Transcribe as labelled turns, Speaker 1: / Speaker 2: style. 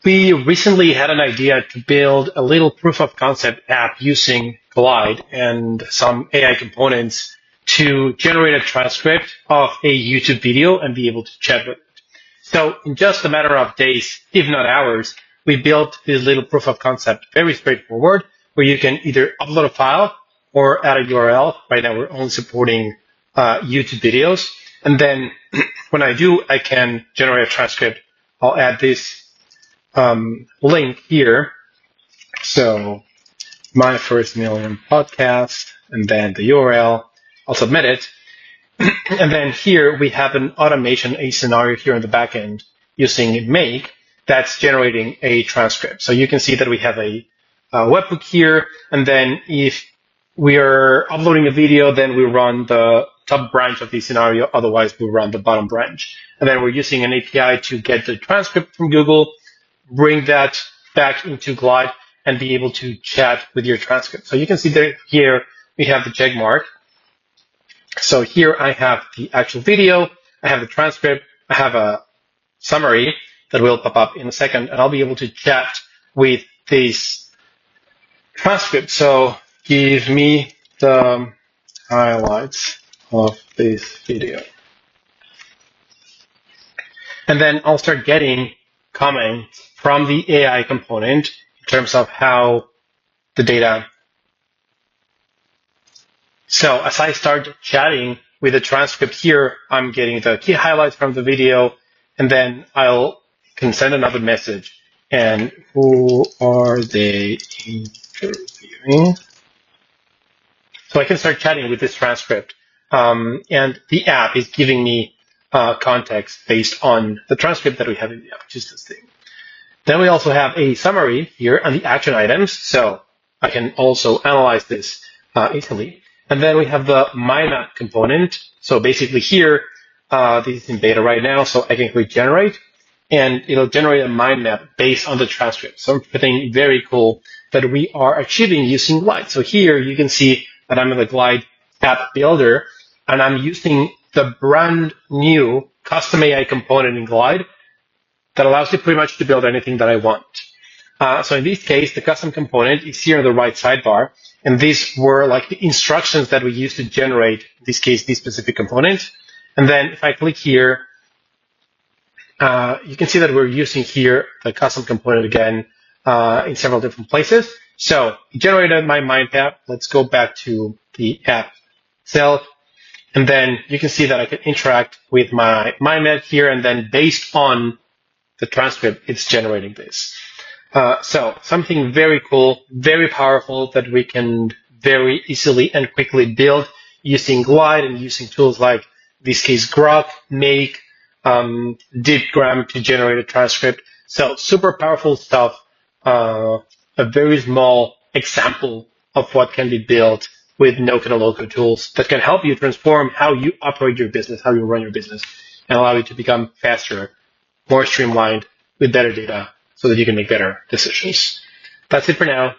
Speaker 1: we recently had an idea to build a little proof of concept app using Glide and some AI components to generate a transcript of a YouTube video and be able to chat with it. So in just a matter of days, if not hours, we built this little proof of concept, very straightforward, where you can either upload a file or add a URL. Right now, we're only supporting YouTube videos. And then when I do, I can generate a transcript. I'll add this link here. So my first million podcast, and then the URL. I'll submit it. And then here we have an automation, a scenario here in the backend using Make that's generating a transcript. So you can see that we have a webhook here. And then if we are uploading a video, then we run the top branch of the scenario. Otherwise, we run the bottom branch. And then we're using an API to get the transcript from Google, bring that back into Glide, and be able to chat with your transcript. So you can see that here we have the check mark. So here I have the actual video, I have the transcript, I have a summary that will pop up in a second, and I'll be able to chat with this transcript. So give me the highlights of this video. And then I'll start getting comments from the AI component in terms of how the data. So as I start chatting with the transcript here, I'm getting the key highlights from the video, and then can send another message. And who are they interviewing? So I can start chatting with this transcript. And the app is giving me context based on the transcript that we have in the app, which is this thing. Then we also have a summary here and the action items. So I can also analyze this easily. And then we have the mindmap component. So basically here, this is in beta right now, so I can click generate, and it'll generate a mind map based on the transcript. Something very cool that we are achieving using Glide. So here you can see that I'm in the Glide app builder, and I'm using the brand new custom AI component in Glide that allows you pretty much to build anything that I want. So in this case, the custom component is here on the right sidebar. And these were like the instructions that we used to generate, in this case, this specific component. And then if I click here, you can see that we're using here the custom component again in several different places. So it generated my mind map. Let's go back to the app itself. And then you can see that I can interact with my mind map here. And then based on the transcript, it's generating this. So something very cool, very powerful that we can very easily and quickly build using Glide and using tools like, in this case, Grok, Make, DeepGram to generate a transcript. So super powerful stuff, a very small example of what can be built with no-code and low-code tools that can help you transform how you operate your business, how you run your business, and allow you to become faster, more streamlined, with better data, so that you can make better decisions. That's it for now.